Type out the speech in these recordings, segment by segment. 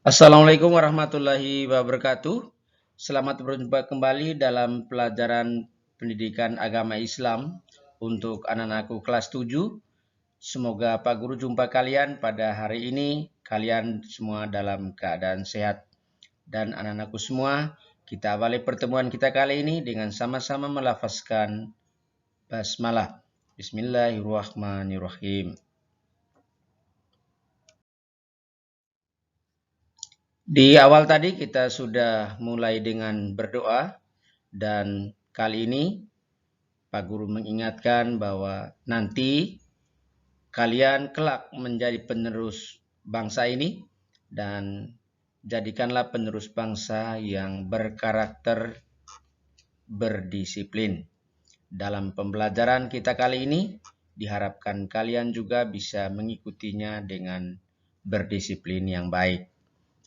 Assalamualaikum warahmatullahi wabarakatuh. Selamat berjumpa kembali dalam pelajaran pendidikan agama Islam untuk anak-anakku kelas 7. Semoga Pak Guru jumpa kalian pada hari ini. Kalian semua dalam keadaan sehat. Dan anak-anakku semua, kita awali pertemuan kita kali ini dengan sama-sama melafazkan basmalah. Bismillahirrahmanirrahim. Di awal tadi kita sudah mulai dengan berdoa dan kali ini Pak Guru mengingatkan bahwa nanti kalian kelak menjadi penerus bangsa ini dan jadikanlah penerus bangsa yang berkarakter berdisiplin. Dalam pembelajaran kita kali ini diharapkan kalian juga bisa mengikutinya dengan berdisiplin yang baik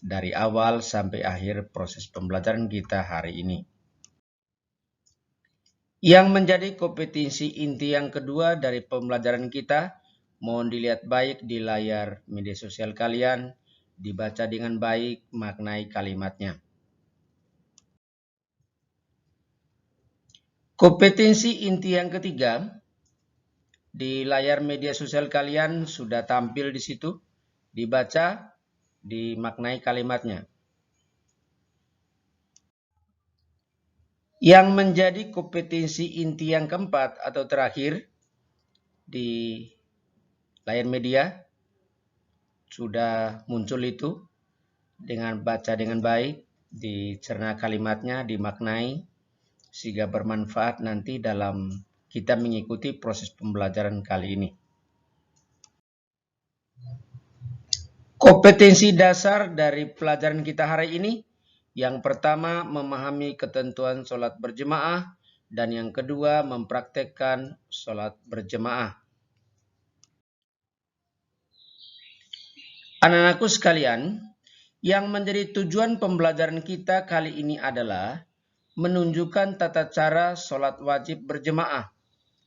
dari awal sampai akhir proses pembelajaran kita hari ini. Yang menjadi kompetensi inti yang kedua dari pembelajaran kita, mohon dilihat baik di layar media sosial kalian, dibaca dengan baik maknai kalimatnya. Kompetensi inti yang ketiga, di layar media sosial kalian sudah tampil di situ, dibaca, dimaknai kalimatnya. Yang menjadi kompetensi inti yang keempat atau terakhir di layar media sudah muncul itu dengan baca dengan baik, dicerna kalimatnya, dimaknai sehingga bermanfaat nanti dalam kita mengikuti proses pembelajaran kali ini. Kompetensi dasar dari pelajaran kita hari ini, yang pertama memahami ketentuan sholat berjemaah, dan yang kedua mempraktekkan sholat berjemaah. Anak-anakku sekalian, yang menjadi tujuan pembelajaran kita kali ini adalah menunjukkan tata cara sholat wajib berjemaah.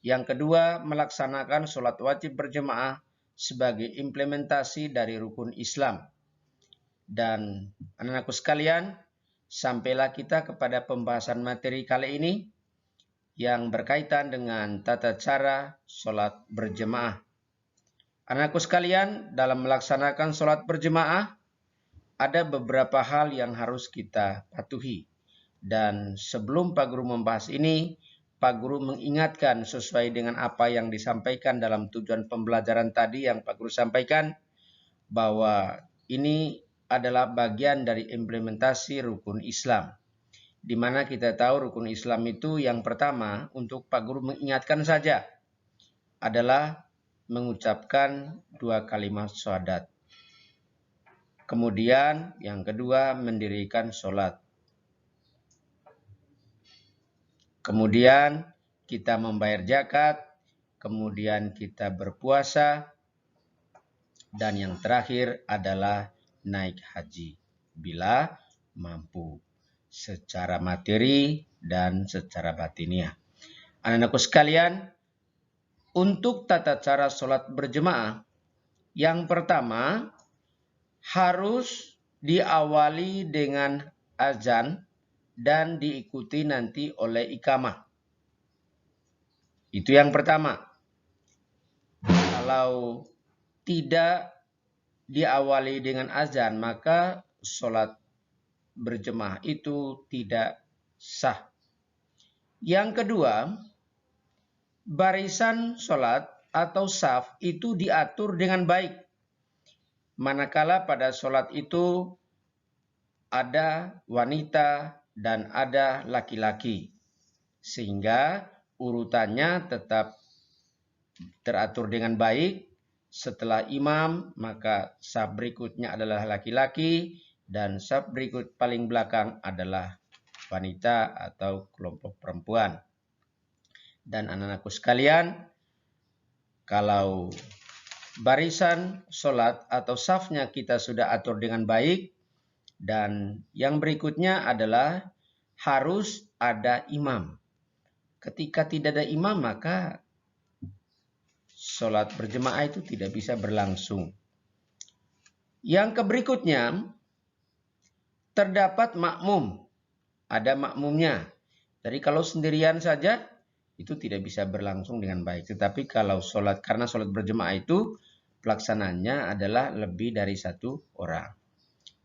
Yang kedua, melaksanakan sholat wajib berjemaah sebagai implementasi dari rukun Islam. Dan anak-anakku sekalian, sampailah kita kepada pembahasan materi kali ini yang berkaitan dengan tata cara sholat berjemaah. Anak-anakku sekalian, dalam melaksanakan sholat berjemaah, ada beberapa hal yang harus kita patuhi. Dan sebelum Pak Guru membahas ini, Pak Guru mengingatkan sesuai dengan apa yang disampaikan dalam tujuan pembelajaran tadi yang Pak Guru sampaikan, bahwa ini adalah bagian dari implementasi rukun Islam. Di mana kita tahu rukun Islam itu yang pertama untuk Pak Guru mengingatkan saja adalah mengucapkan 2 kalimat syahadat. Kemudian yang kedua mendirikan sholat. Kemudian kita membayar zakat, kemudian kita berpuasa, dan yang terakhir adalah naik haji bila mampu secara materi dan secara batiniah. Anak-anakku sekalian, untuk tata cara sholat berjemaah, yang pertama harus diawali dengan azan dan diikuti nanti oleh iqamah. Itu yang pertama. Kalau tidak diawali dengan azan, maka sholat berjemaah itu tidak sah. Yang kedua, barisan sholat atau saf itu diatur dengan baik. Manakala pada sholat itu ada wanita dan ada laki-laki. Sehingga urutannya tetap teratur dengan baik. Setelah imam, maka saf berikutnya adalah laki-laki dan saf berikut paling belakang adalah wanita atau kelompok perempuan. Dan anak-anakku sekalian, kalau barisan sholat atau safnya kita sudah atur dengan baik, dan yang berikutnya adalah harus ada imam. Ketika tidak ada imam, maka sholat berjemaah itu tidak bisa berlangsung. Yang berikutnya, terdapat makmum, ada makmumnya. Jadi kalau sendirian saja itu tidak bisa berlangsung dengan baik. Tetapi kalau karena sholat berjemaah itu pelaksanaannya adalah lebih dari 1 orang.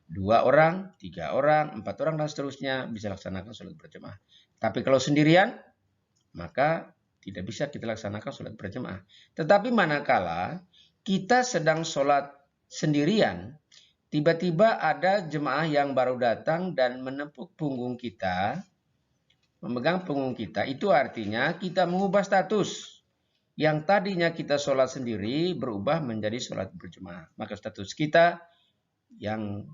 2 orang, 3 orang, 4 orang, dan seterusnya bisa laksanakan sholat berjemaah. Tapi kalau sendirian, maka tidak bisa kita laksanakan sholat berjemaah. Tetapi manakala kita sedang sholat sendirian, tiba-tiba ada jemaah yang baru datang dan menepuk punggung kita, memegang punggung kita, itu artinya kita mengubah status. Yang tadinya kita sholat sendiri berubah menjadi sholat berjemaah. Maka status kita yang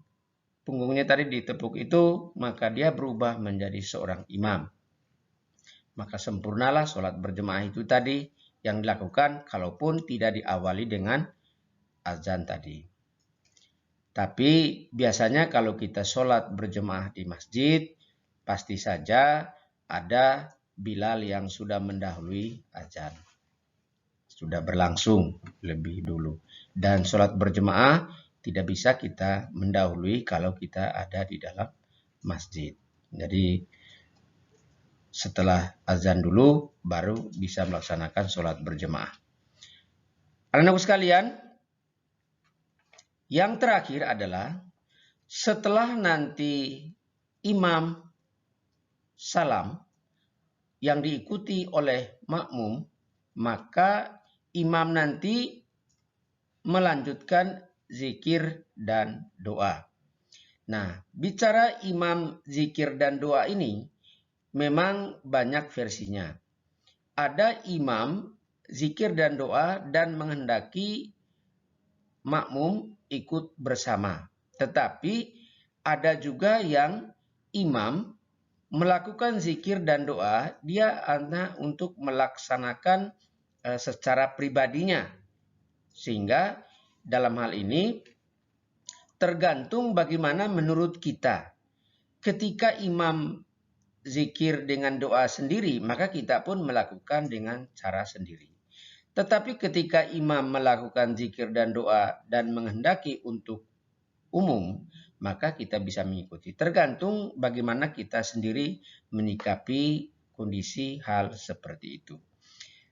punggungnya tadi ditepuk itu, maka dia berubah menjadi seorang imam. Maka sempurnalah sholat berjemaah itu tadi yang dilakukan kalaupun tidak diawali dengan azan tadi. Tapi biasanya kalau kita sholat berjemaah di masjid, pasti saja ada Bilal yang sudah mendahului azan. Sudah berlangsung lebih dulu. Dan sholat berjemaah tidak bisa kita mendahului kalau kita ada di dalam masjid. Jadi setelah azan dulu baru bisa melaksanakan sholat berjemaah. Anak-anakku sekalian, yang terakhir adalah setelah nanti imam salam yang diikuti oleh makmum, maka imam nanti melanjutkan zikir dan doa. Nah, bicara imam zikir dan doa ini memang banyak versinya. Ada imam zikir dan doa dan menghendaki makmum ikut bersama. Tetapi ada juga yang imam melakukan zikir dan doa, dia hanya untuk melaksanakan secara pribadinya. Sehingga dalam hal ini tergantung bagaimana menurut kita. Ketika imam zikir dengan doa sendiri, maka kita pun melakukan dengan cara sendiri. Tetapi ketika imam melakukan zikir dan doa dan menghendaki untuk umum, maka kita bisa mengikuti. Tergantung bagaimana kita sendiri menyikapi kondisi hal seperti itu.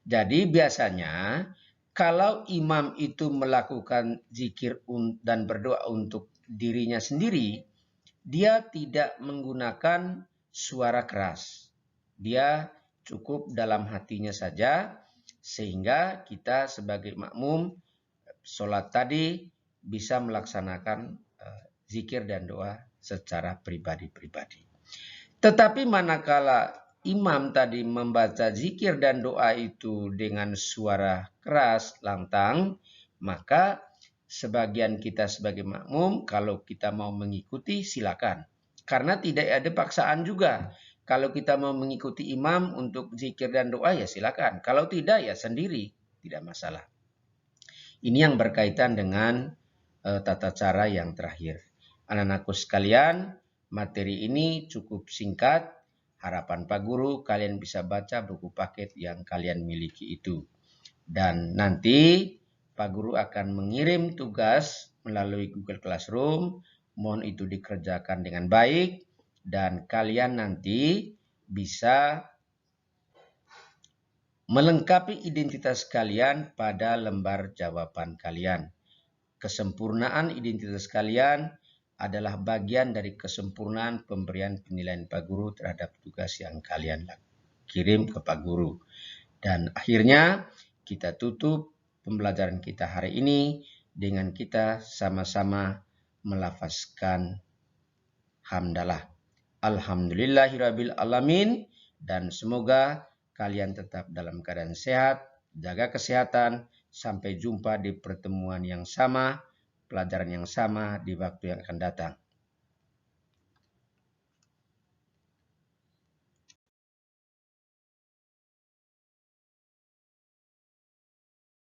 Jadi biasanya kalau imam itu melakukan zikir dan berdoa untuk dirinya sendiri, dia tidak menggunakan suara keras. Dia cukup dalam hatinya saja, sehingga kita sebagai makmum sholat tadi bisa melaksanakan zikir dan doa secara pribadi-pribadi. Tetapi manakala imam tadi membaca zikir dan doa itu dengan suara keras, lantang, maka sebagian kita sebagai makmum, kalau kita mau mengikuti silakan. Karena tidak ada paksaan juga. Kalau kita mau mengikuti imam untuk zikir dan doa ya silakan. Kalau tidak ya sendiri, tidak masalah. Ini yang berkaitan dengan tata cara yang terakhir. Anak-anakku sekalian, materi ini cukup singkat. Harapan Pak Guru, kalian bisa baca buku paket yang kalian miliki itu. Dan nanti Pak Guru akan mengirim tugas melalui Google Classroom. Mohon itu dikerjakan dengan baik. Dan kalian nanti bisa melengkapi identitas kalian pada lembar jawaban kalian. Kesempurnaan identitas kalian adalah bagian dari kesempurnaan pemberian penilaian Pak Guru terhadap tugas yang kalian kirim ke Pak Guru. Dan akhirnya kita tutup pembelajaran kita hari ini dengan kita sama-sama melafazkan hamdalah. Alhamdulillahirabbil alamin, dan semoga kalian tetap dalam keadaan sehat, jaga kesehatan, sampai jumpa di pertemuan yang sama, pelajaran yang sama di waktu yang akan datang.